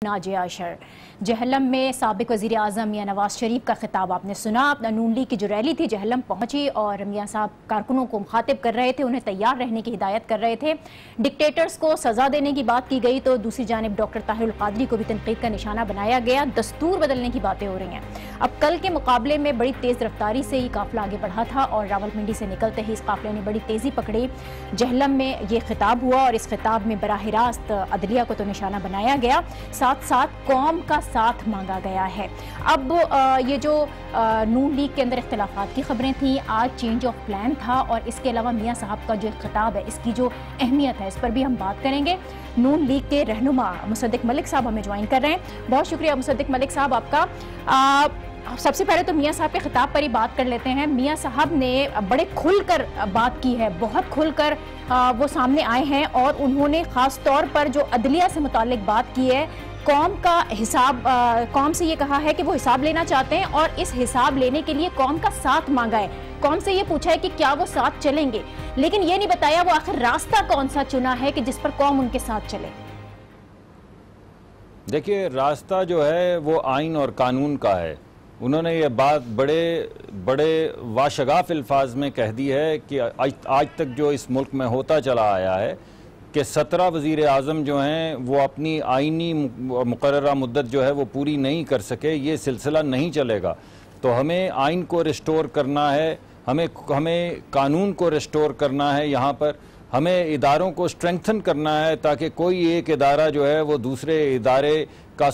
नाजिया अशर जहलम में साबिक वज़ीर आज़म मियां नवाज शरीफ का खिताब आपने सुना। नून लीग की जो रैली थी जहलम पहुंची और मियां साहब कारकुनों को मुखातिब कर रहे थे, उन्हें तैयार रहने की हिदायत कर रहे थे। डिक्टेटर्स को सज़ा देने की बात की गई तो दूसरी जानिब डॉक्टर ताहिरुल क़ादरी को भी तनकीद का निशाना बनाया गया। दस्तूर बदलने की बातें हो रही हैं। अब कल के मुकाबले में बड़ी तेज़ रफ्तारी से ये काफिला आगे बढ़ा था और रावलपिंडी से निकलते ही इस काफिले ने बड़ी तेज़ी पकड़ी। जहलम में ये खिताब हुआ और इस खिताब में बराह रास्त अदलिया को तो निशाना बनाया गया, साथ साथ कौम का साथ मांगा गया है। अब ये जो नून लीग के अंदर इख्तिलाफात की खबरें थी, आज चेंज ऑफ प्लान था और इसके अलावा मियां साहब का जो खिताब है इसकी जो अहमियत है इस पर भी हम बात करेंगे। नून लीग के रहनुमा मुसद्दिक मलिक साहब हमें ज्वाइन कर रहे हैं। बहुत शुक्रिया मुसद्दिक मलिक साहब आपका। सबसे पहले तो मियां साहब के खिताब पर ही बात कर लेते हैं। मियां साहब ने बड़े खुलकर बात की है, बहुत खुलकर वो सामने आए हैं और उन्होंने ख़ास तौर पर जो अदलिया से मुताल्लिक बात की है, कौम का हिसाब, कौम से ये कहा है कि वो हिसाब लेना चाहते हैं और इस हिसाब लेने के लिए कौम का साथ मांगा है। कौम से ये पूछा है कि क्या वो साथ चलेंगे, लेकिन ये नहीं बताया वो आखिर रास्ता कौन सा चुना है कि जिस पर कौम उनके साथ चले। देखिए, रास्ता जो है वो आइन और कानून का है। उन्होंने ये बात बड़े वाशगाफ अल्फाज में कह दी है कि आज तक जो इस मुल्क में होता चला आया है कि 17 वज़ीर आज़म जो हैं वो अपनी आइनी मुकर्ररा मुद्दत जो है वो पूरी नहीं कर सके। ये सिलसिला नहीं चलेगा। तो हमें आइन को रिस्टोर करना है, हमें कानून को रिस्टोर करना है। यहाँ पर हमें इदारों को स्ट्रेंथन करना है ताकि कोई एक इदारा जो है वो दूसरे इदारे का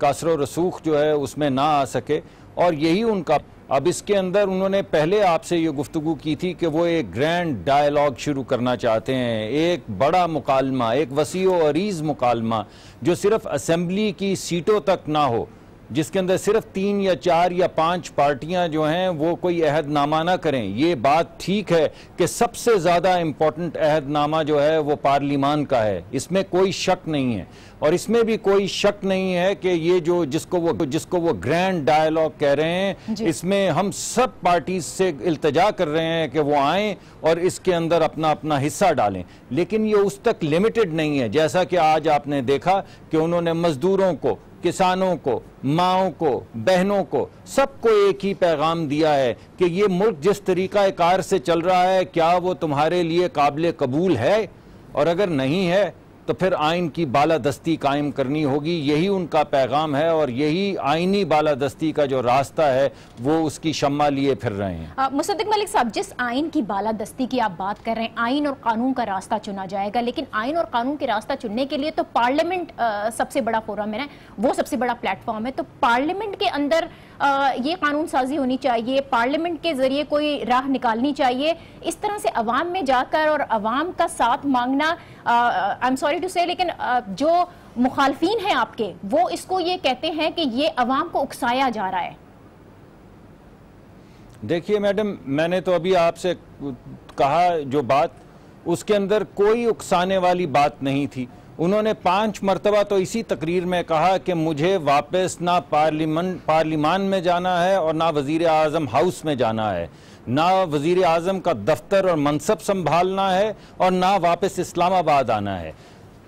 कासरो रसूख जो है उसमें ना आ सके। और यही उनका, अब इसके अंदर उन्होंने पहले आपसे ये गुफ्तगू की थी कि वो एक ग्रैंड डायलॉग शुरू करना चाहते हैं, एक बड़ा मुकालमा, एक वसी व अरीज़ मुकालमा जो सिर्फ असेंबली की सीटों तक ना हो, जिसके अंदर सिर्फ 3 या 4 या 5 पार्टियां जो हैं वो कोई अहदनामा ना करें। ये बात ठीक है कि सबसे ज़्यादा इम्पोर्टेंट अहदनामा जो है वो पार्लिमान का है, इसमें कोई शक नहीं है। और इसमें भी कोई शक नहीं है कि ये जो जिसको वो ग्रैंड डायलॉग कह रहे हैं, इसमें हम सब पार्टीज से इल्तजा कर रहे हैं कि वो आएँ और इसके अंदर अपना अपना हिस्सा डालें। लेकिन ये उस तक लिमिटेड नहीं है। जैसा कि आज आपने देखा कि उन्होंने मजदूरों को, किसानों को, माओं को, बहनों को, सबको एक ही पैगाम दिया है कि ये मुल्क जिस तरीका कार से चल रहा है, क्या वो तुम्हारे लिए काबिल कबूल है? और अगर नहीं है तो फिर आइन की बालादस्ती कायम करनी होगी। यही उनका पैगाम है और यही आइनी बालादस्ती का जो रास्ता है वो उसकी शम्मा लिए फिर रहे हैं। मुसद्दिक मलिक साहब, जिस आइन की बालादस्ती की आप बात कर रहे हैं, आइन और कानून का रास्ता चुना जाएगा, लेकिन आइन और कानून के रास्ता चुनने के लिए तो पार्लियामेंट सबसे बड़ा फोरम है, वो सबसे बड़ा प्लेटफॉर्म है। तो पार्लियामेंट के अंदर ये कानून साजी होनी चाहिए, पार्लियामेंट के जरिए कोई राह निकालनी चाहिए। इस तरह से अवाम में जाकर और अवाम का साथ मांगना, आई एम सॉरी टू से, लेकिन जो मुखालफीन हैं आपके, वो इसको ये कहते हैं कि ये अवाम को उकसाया जा रहा है। देखिए मैडम, मैंने तो अभी आपसे कहा जो बात, उसके अंदर कोई उकसाने वाली बात नहीं थी। उन्होंने 5 मरतबा तो इसी तकरीर में कहा कि मुझे वापस ना पार्लिमान में जाना है और ना वज़ीर आज़म हाउस में जाना है, ना वज़ीर आज़म का दफ्तर और मनसब संभालना है और ना वापस इस्लामाबाद आना है।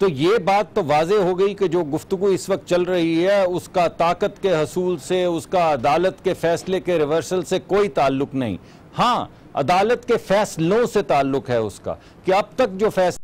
तो ये बात तो वाज़े हो गई कि जो गुफ्तगू इस वक्त चल रही है उसका ताकत के हसूल से, उसका अदालत के फैसले के रिवर्सल से कोई ताल्लुक नहीं। हाँ, अदालत के फैसलों से ताल्लुक है उसका कि अब तक जो फैसले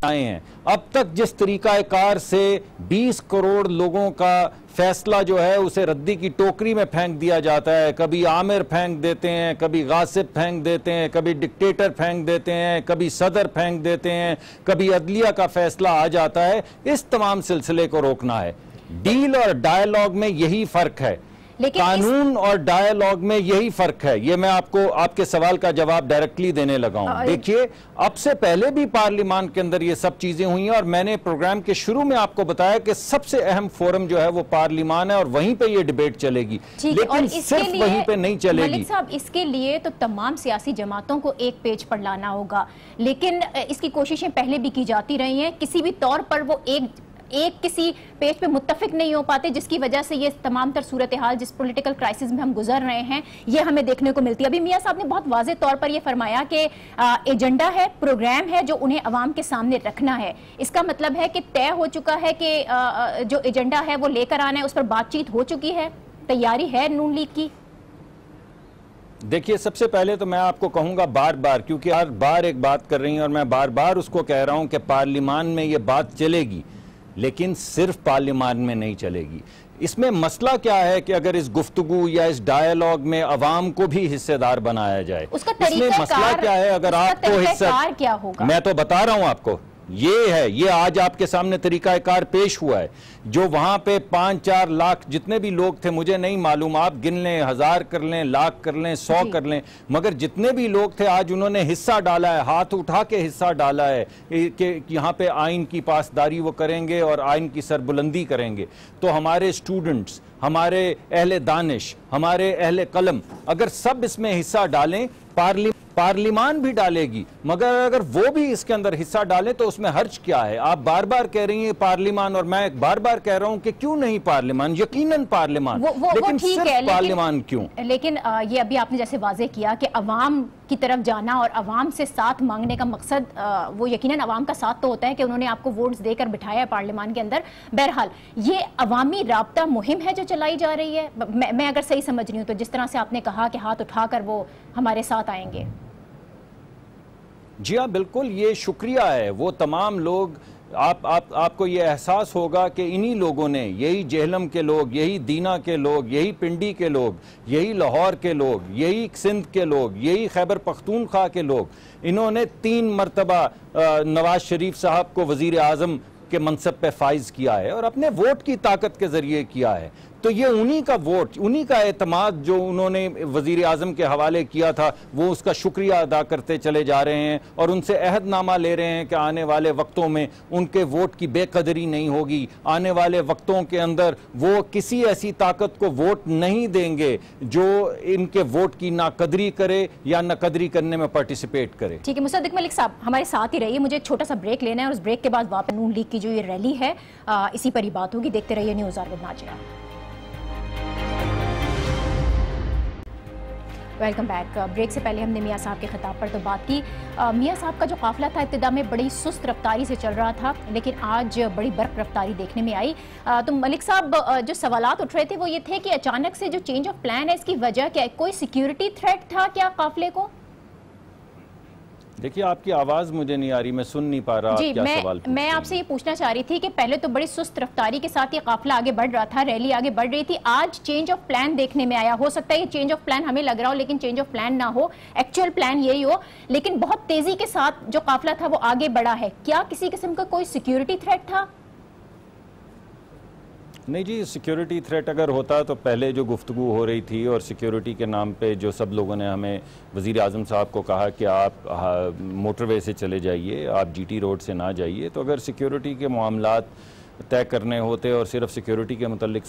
आए हैं, अब तक जिस तरीका कार से 20 करोड़ लोगों का फैसला जो है उसे रद्दी की टोकरी में फेंक दिया जाता है। कभी आमिर फेंक देते हैं, कभी गासिब फेंक देते हैं, कभी डिक्टेटर फेंक देते हैं, कभी सदर फेंक देते हैं, कभी अदलिया का फैसला आ जाता है। इस तमाम सिलसिले को रोकना है। डील और डायलॉग में यही फर्क है, कानून और डायलॉग में यही फर्क है। ये मैं आपको आपके सवाल का जवाब डायरेक्टली देने लगा हूं। देखिए, अब से पहले भी पार्लियामान के अंदर ये सब चीजें हुई हैं और मैंने प्रोग्राम के शुरू में आपको बताया कि सबसे अहम फोरम जो है वो पार्लियामान है और वहीं पे ये डिबेट चलेगी, लेकिन सिर्फ वहीं पे नहीं चलेगी। मलिक साहब, इसके लिए तो तमाम सियासी जमातों को एक पेज पर लाना होगा, लेकिन इसकी कोशिशें पहले भी की जाती रही हैं। किसी भी तौर पर वो एक एक किसी पेज पे मुत्तफिक नहीं हो पाते, जिसकी वजह से ये तमाम तर सूरत हाल जिस पॉलिटिकल क्राइसिस में हम गुजर रहे हैं ये हमें देखने को मिलती है। अभी मियां साहब ने बहुत वाज़ेह तौर पर ये फरमाया कि एजेंडा है, प्रोग्राम है जो उन्हें अवाम के सामने रखना है। इसका मतलब है कि तय हो चुका है कि जो एजेंडा है वो लेकर आना है, उस पर बातचीत हो चुकी है, तैयारी है नून लीग की? देखिए, सबसे पहले तो मैं आपको कहूंगा बार बार, क्योंकि हर बार एक बात कर रही हैं और मैं बार बार उसको कह रहा हूं कि पार्लियामान में ये बात चलेगी, लेकिन सिर्फ पार्लियामान में नहीं चलेगी। इसमें मसला क्या है कि अगर इस गुफ्तगू या इस डायलॉग में अवाम को भी हिस्सेदार बनाया जाए, इसमें मसला क्या है? अगर आपको हिस्सा, क्या होगा? मैं तो बता रहा हूं आपको, ये है, ये आज आपके सामने तरीकाकार पेश हुआ है। जो वहां पे 5-4 लाख जितने भी लोग थे, मुझे नहीं मालूम, आप गिन लें, 1000 कर लें, लाख कर लें, 100 कर लें, मगर जितने भी लोग थे आज उन्होंने हिस्सा डाला है, हाथ उठा के हिस्सा डाला है कि यहाँ पे आइन की पासदारी वो करेंगे और आइन की सरबुलंदी करेंगे। तो हमारे स्टूडेंट्स, हमारे अहले दानिश, हमारे अहले कलम, अगर सब इसमें हिस्सा डालें, पार्लियामान भी डालेगी, मगर अगर वो भी इसके अंदर हिस्सा डालें तो उसमें हर्ज क्या है? आप बार बार कह रही हैं पार्लियामान, और मैं बार बार कह रहा हूं कि क्यों नहीं पार्लियामान, यकीनन पार्लियामान, लेकिन सिर्फ पार्लियामान क्यों? लेकिन ये अभी आपने जैसे वाज़ेह किया कि अवाम की तरफ जाना और अवाम से साथ मांगने का मकसद, वो यकीनन अवाम का साथ तो होता है कि उन्होंने आपको वोट्स देकर बिठाया है पार्लियामान के अंदर। बहरहाल ये अवामी राब्ता मुहिम है जो चलाई जा रही है, मैं अगर सही समझ रही हूँ तो, जिस तरह से आपने कहा कि हाथ उठाकर वो हमारे साथ आएंगे। जी हाँ, बिल्कुल, ये शुक्रिया है वो तमाम लोग। आपको ये एहसास होगा कि इन्हीं लोगों ने, यही जेहलम के लोग, यही दीना के लोग, यही पिंडी के लोग, यही लाहौर के लोग, यही सिंध के लोग, यही खैबर पख्तूनख्वा के लोग, इन्होंने 3 मरतबा नवाज शरीफ साहब को वजीर आज़म के मनसब पे फाइज किया है और अपने वोट की ताकत के जरिए किया है। तो ये उन्हीं का वोट, उन्हीं का एतमाद जो उन्होंने वजीर आज़म के हवाले किया था, वो उसका शुक्रिया अदा करते चले जा रहे हैं और उनसे अहदनामा ले रहे हैं कि आने वाले वक्तों में उनके वोट की बेकदरी नहीं होगी, आने वाले वक्तों के अंदर वो किसी ऐसी ताकत को वोट नहीं देंगे जो इनके वोट की नाकदरी करे या नाकदरी करने में पार्टिसिपेट करे। ठीक है, मुसद्दिक मलिक साहब हमारे साथ ही रहिए, मुझे एक छोटा सा ब्रेक लेना है और उस ब्रेक के बाद वापस नून लीग की जो ये रैली है इसी पर ही बात होगी। देखते रहिए news R with Nazia. Welcome back. Break से पहले हमने मियां साहब के खिताब पर तो बात की। मियां साहब का जो काफिला था इब्तिदा में बड़ी सुस्त रफ्तारी से चल रहा था, लेकिन आज बड़ी बर्क रफ्तारी देखने में आई। तो मलिक साहब, जो सवालात उठ रहे थे वो ये थे कि अचानक से जो चेंज ऑफ प्लान है, इसकी वजह क्या है? कोई सिक्योरिटी थ्रेट था क्या काफिले को? देखिए, आपकी आवाज़ मुझे नहीं आ रही, मैं सुन नहीं पा रहा। जी, मैं आपसे ये पूछना चाह रही थी कि पहले तो बड़ी सुस्त रफ्तारी के साथ ये काफिला आगे बढ़ रहा था, रैली आगे बढ़ रही थी, आज चेंज ऑफ प्लान देखने में आया। हो सकता है ये चेंज ऑफ प्लान हमें लग रहा हो, लेकिन चेंज ऑफ प्लान ना हो, एक्चुअल प्लान यही हो, लेकिन बहुत तेजी के साथ जो काफिला था वो आगे बढ़ा है। क्या किसी किस्म का कोई सिक्योरिटी थ्रेट था? नहीं जी, सिक्योरिटी थ्रेट अगर होता तो पहले जो गुफ्तगू हो रही थी और सिक्योरिटी के नाम पे जो सब लोगों ने हमें, वज़ीर आज़म साहब को कहा कि आप मोटरवे से चले जाइए, आप जीटी रोड से ना जाइए, तो अगर सिक्योरिटी के मामलात तय करने होते और सिर्फ सिक्योरिटी के मुतल्लिक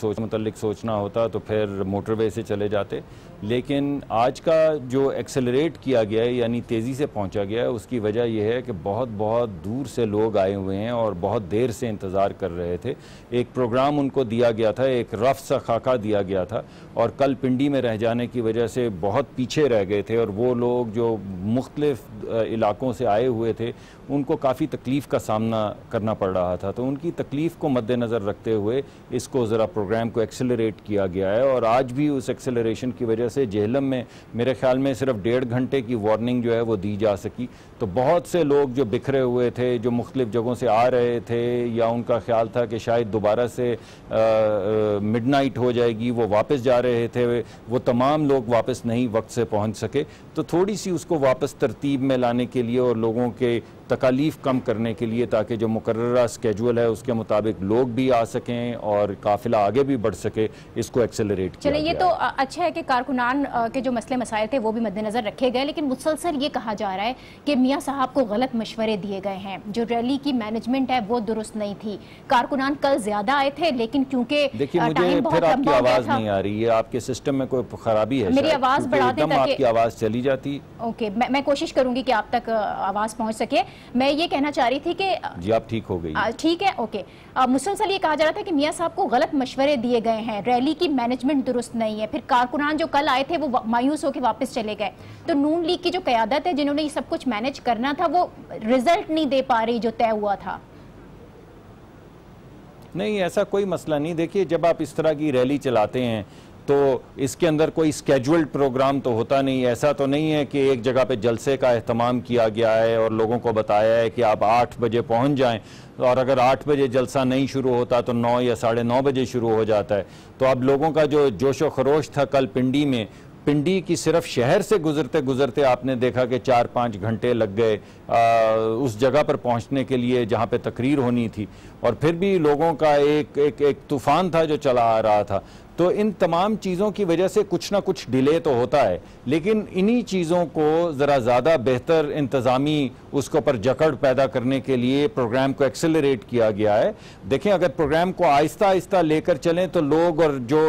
सोचना होता तो फिर मोटरवे से चले जाते। लेकिन आज का जो एक्सेलरेट किया गया है, यानी तेज़ी से पहुंचा गया है, उसकी वजह यह है कि बहुत बहुत दूर से लोग आए हुए हैं और बहुत देर से इंतज़ार कर रहे थे। एक प्रोग्राम उनको दिया गया था, एक रफ सा खाका दिया गया था, और कल पिंडी में रह जाने की वजह से बहुत पीछे रह गए थे और वो लोग जो मुख्तलिफ इलाकों से आए हुए थे उनको काफ़ी तकलीफ़ का सामना करना पड़ रहा था। तो उनकी तकलीफ़ को मद्देनज़र रखते हुए इसको ज़रा प्रोग्राम को एक्सेलरेट किया गया है, और आज भी उस एक्सेलरेशन की वजह से जेहलम में मेरे ख्याल में सिर्फ 1.5 घंटे की वार्निंग जो है वो दी जा सकी। तो बहुत से लोग जो बिखरे हुए थे, जो मुख्तलिफ जगहों से आ रहे थे या उनका ख्याल था कि शायद दोबारा से मिडनाइट हो जाएगी, वो वापस जा रहे थे, वो तमाम लोग वापस नहीं वक्त से पहुंच सके। तो थोड़ी सी उसको वापस तरतीब में लाने के लिए और लोगों के तकालीफ कम करने के लिए, ताकि जो मुकर्ररा स्केजुअल है उसके मुताबिक लोग भी आ सकें और काफिला आगे भी बढ़ सके, इसको एक्सेलरेट किया। चलिए, ये तो अच्छा है कि कारकुनान के जो मसले मसाइल थे वो भी मद्देनजर रखे गए, लेकिन मुसलसल ये कहा जा रहा है कि मियां साहब को गलत मशवरे दिए गए हैं, जो रैली की मैनेजमेंट है वो दुरुस्त नहीं थी। कारकुनान कल ज्यादा आए थे, लेकिन क्योंकि देखिए मुझे फिर आपकी आवाज नहीं आ रही है, आपके सिस्टम में कोई खराबी है? मेरी आवाज बढ़ा दें ताकि आपकी आवाज चली जाती। ओके, मैं कोशिश करूंगी कि आप तक आवाज पहुंच सके। मैं ये कहना चाह रही थी कि जी आप ठीक हो गई। ठीक है, ओके। मुसलसल ये कहा जा रहा था कि मियां साहब को गलत मशवरे दिए गए हैं, रैली की मैनेजमेंट दुरुस्त नहीं है, फिर कारकुनान जो कल आए थे वो मायूस होकर वापस चले गए। तो नून लीग की जो क़यादत है जिन्होंने ये सब कुछ मैनेज करना था वो रिजल्ट नहीं दे पा रही जो तय हुआ था। नहीं, ऐसा कोई मसला नहीं। देखिए, जब आप इस तरह की रैली चलाते हैं तो इसके अंदर कोई स्केड्यूल्ड प्रोग्राम तो होता नहीं। ऐसा तो नहीं है कि एक जगह पे जलसे का एहतमाम किया गया है और लोगों को बताया है कि आप 8 बजे पहुंच जाएं, और अगर 8 बजे जलसा नहीं शुरू होता तो 9 या 9:30 बजे शुरू हो जाता है। तो अब लोगों का जो जोशो खरोश था कल पिंडी में, पिंडी की सिर्फ शहर से गुजरते गुजरते आपने देखा कि 4-5 घंटे लग गए उस जगह पर पहुंचने के लिए जहां पे तकरीर होनी थी, और फिर भी लोगों का एक तूफान था जो चला आ रहा था। तो इन तमाम चीज़ों की वजह से कुछ ना कुछ डिले तो होता है, लेकिन इन्हीं चीज़ों को ज़रा ज़्यादा बेहतर इंतज़ामी उसके ऊपर जकड़ पैदा करने के लिए प्रोग्राम को एक्सेलरेट किया गया है। देखें, अगर प्रोग्राम को आहिस्ता आहिस्ता लेकर चलें तो लोग और जो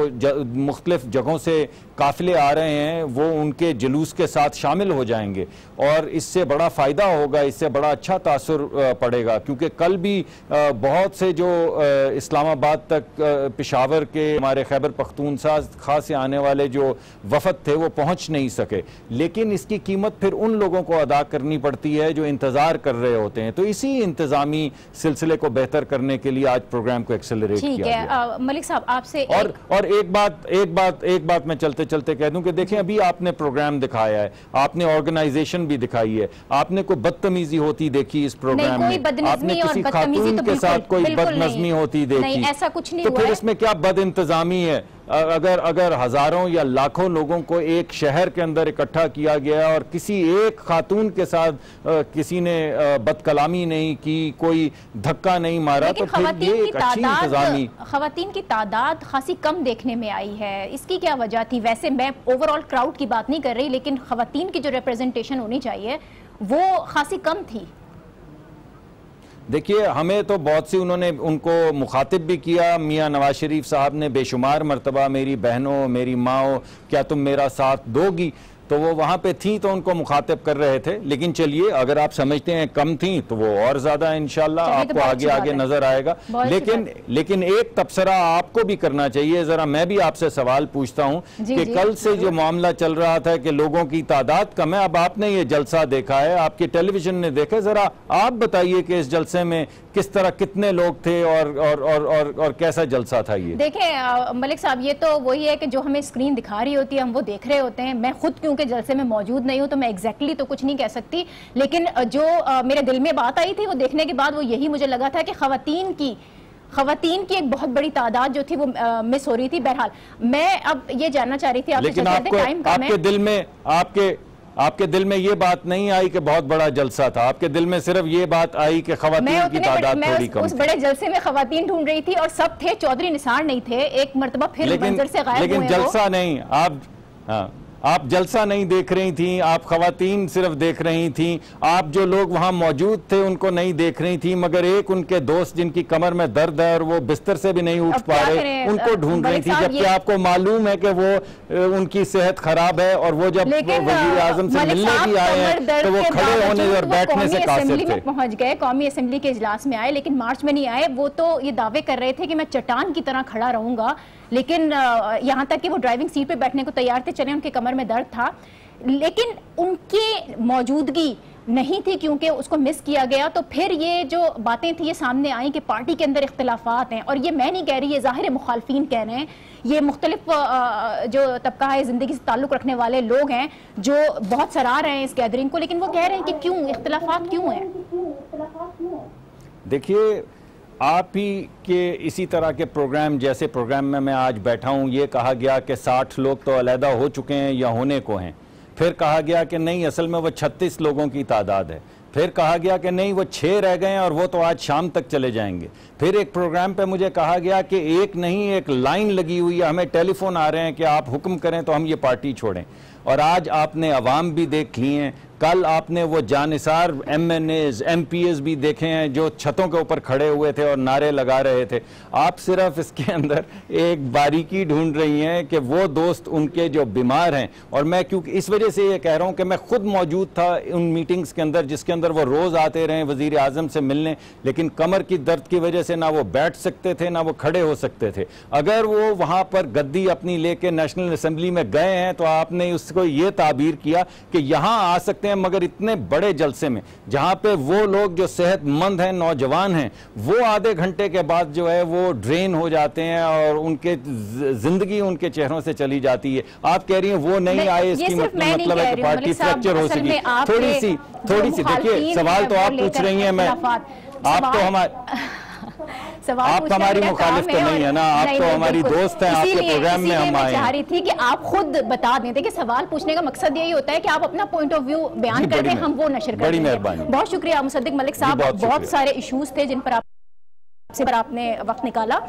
मुख्तलिफ जगहों से काफ़िले आ रहे हैं वो उनके जुलूस के साथ शामिल हो जाएंगे, और इससे बड़ा फ़ायदा होगा, इससे बड़ा अच्छा तासुर पड़ेगा। क्योंकि कल भी बहुत से जो इस्लामाबाद तक पेशावर के हमारे खैबर पख्तूनख्वा से आने वाले जो वफद थे वो पहुंच नहीं सके, लेकिन इसकी कीमत फिर उन लोगों को अदा करनी पड़ती है जो इंतजार कर रहे होते हैं। तो इसी इंतजामी सिलसिले को बेहतर करने के लिए आज प्रोग्राम को एक्सेलरेट किया गया। मलिक साहब आपसे और एक बात मैं चलते चलते कह दूं कि देखें, अभी आपने प्रोग्राम दिखाया है, आपने ऑर्गेनाइजेशन भी दिखाई है, आपने कोई बदतमीजी होती देखी इस प्रोग्राम में, आपने किसी खातून के साथ कोई बदनज़मी होती देखी, ऐसा कुछ नहीं तो हुआ फिर है। इसमें क्या बद इंतजामी है? अगर हजारों या लाखों लोगों को एक शहर के अंदर इकट्ठा किया गया और किसी एक खातून के साथ किसी ने बदकलामी नहीं की, कोई धक्का नहीं मारा, तो फिर ये एक अच्छी इंतजामी। खवातीन की तादाद खासी कम देखने में आई है, इसकी क्या वजह थी? वैसे मैं ओवरऑल क्राउड की बात नहीं कर रही, लेकिन खवातीन की जो रिप्रेजेंटेशन होनी चाहिए वो खासी कम थी। देखिए, हमें तो बहुत सी उन्होंने उनको मुखातिब भी किया। मियाँ नवाज शरीफ साहब ने बेशुमार मरतबा मेरी बहनों, मेरी माओ, क्या तुम मेरा साथ दोगी, तो वो वहाँ पे थी तो उनको मुखातिब कर रहे थे। लेकिन चलिए, अगर आप समझते हैं कम थी तो वो और ज़्यादा इंशाल्लाह आपको आगे आगे नज़र आएगा। लेकिन एक तबसरा आपको भी करना चाहिए। ज़रा मैं भी आपसे सवाल पूछता हूँ कि कल से जो मामला चल रहा था कि लोगों की तादाद कम है, अब आपने ये जलसा देखा है, आपके टेलीविजन ने देखा, ज़रा आप बताइए कि इस जलसे में किस तरह, कितने लोग थे और कैसा जलसा था ये? देखें मलिक साहब, ये तो वही है कि जो हमें स्क्रीन दिखा रही होती है हम वो देख रहे होते हैं। मैं खुद क्योंकि जलसे में मौजूद नहीं हूं तो मैं एग्जैक्टली तो कुछ नहीं कह सकती, लेकिन जो मेरे दिल में बात आई थी वो देखने के बाद वो यही मुझे लगा था कि खवातीन की एक बहुत बड़ी तादाद जो थी वो मिस हो रही थी। बहरहाल मैं अब ये जानना चाह रही थी आपसे, आपके दिल में ये बात नहीं आई कि बहुत बड़ा जलसा था? आपके दिल में सिर्फ ये बात आई कि खवातीन की तादाद थोड़ी कम थी? उस बड़े जलसे में खवातीन ढूंढ रही थी और सब थे, चौधरी निसार नहीं थे। एक मर्तबा फिर मंजर से गायब हुए। लेकिन जलसा नहीं, आप जलसा नहीं देख रही थी, आप खवातीन सिर्फ देख रही थी। आप जो लोग वहां मौजूद थे उनको नहीं देख रही थी, मगर एक उनके दोस्त जिनकी कमर में दर्द है और वो बिस्तर से भी नहीं उठ पा रहे, उनको ढूंढ रही थी, जबकि आपको मालूम है कि वो उनकी सेहत खराब है। और वो जब वजीर आजम से मिलने भी आए हैं तो वो खड़े होने और बैठने से कासिर थे। पहुंच गए, कौमी असेंबली के इजलास में आए, लेकिन मार्च में नहीं आए। वो तो ये दावे कर रहे थे कि मैं चट्टान की तरह खड़ा रहूंगा, लेकिन यहां तक कि वो ड्राइविंग सीट पे बैठने को तैयार थे, चले उनके कमर में दर्द था, लेकिन उनकी मौजूदगी नहीं थी क्योंकि उसको मिस किया गया। तो फिर ये जो बातें थी ये सामने आई कि पार्टी के अंदर इख्तिलाफात हैं, और ये मैं नहीं कह रही, ये जाहिर मुखालफीन कह रहे हैं, ये मुख्तलिफ जो तबका है ज़िंदगी से ताल्लुक़ रखने वाले लोग हैं जो बहुत सराह रहे हैं इस गैदरिंग को, लेकिन वो कह रहे हैं कि क्यों इख्तिलाफात क्यों हैं? देखिए, आप ही के इसी तरह के प्रोग्राम, जैसे प्रोग्राम में मैं आज बैठा हूँ, ये कहा गया कि 60 लोग तो अलहदा हो चुके हैं या होने को हैं। फिर कहा गया कि नहीं, असल में वो 36 लोगों की तादाद है। फिर कहा गया कि नहीं, वो 6 रह गए हैं और वो तो आज शाम तक चले जाएंगे। फिर एक प्रोग्राम पे मुझे कहा गया कि एक नहीं, एक लाइन लगी हुई है, हमें टेलीफोन आ रहे हैं कि आप हुक्म करें तो हम ये पार्टी छोड़ें। और आज आपने अवाम भी देख ली हैं, कल आपने वो जानिसार MNAs MPs भी देखे हैं जो छतों के ऊपर खड़े हुए थे और नारे लगा रहे थे। आप सिर्फ इसके अंदर एक बारीकी ढूंढ रही हैं कि वो दोस्त उनके जो बीमार हैं, और मैं क्योंकि इस वजह से ये कह रहा हूं कि मैं खुद मौजूद था उन मीटिंग्स के अंदर जिसके अंदर वो रोज आते रहे वजीर आजम से मिलने, लेकिन कमर की दर्द की वजह से ना वो बैठ सकते थे ना वो खड़े हो सकते थे। अगर वो वहां पर गद्दी अपनी लेके नेशनल असेंबली में गए हैं तो आपने उसको ये ताबीर किया कि यहां आ सकते हैं, मगर इतने बड़े जलसे में जहां पे वो लोग जो सेहतमंद हैं, नौजवान हैं, वो आधे घंटे के बाद जो है वो ड्रेन हो जाते हैं और उनके जिंदगी उनके चेहरों से चली जाती है। आप कह रही हैं वो नहीं आए, इसकी मतलब है कि पार्टी फ्रैक्चर हो सकी। थोड़ी सी देखिए, सवाल तो आप पूछ रही हैं, मैं आप तो आप हमारी मुखालिफ तो नहीं है ना, आप तो हमारी दोस्त हैं, आपके प्रोग्राम में हम आए। चाह रही थी कि आप खुद बता देते कि सवाल पूछने का मकसद यही होता है कि आप अपना पॉइंट ऑफ व्यू बयान कर दें, हम वो नशर कर दें। बड़ी मेहरबानी, बहुत शुक्रिया मुसद्दिक मलिक साहब। बहुत सारे इश्यूज थे जिन पर आपने वक्त निकाला।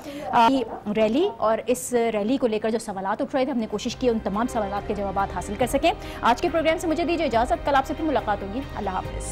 रैली और इस रैली को लेकर जो सवालात उठ रहे थे, हमने कोशिश की उन तमाम सवालात के जवाब हासिल कर सकें। आज के प्रोग्राम से मुझे दीजिए इजाजत, कल आपसे फिर मुलाकात होगी। अल्लाह हाफिज।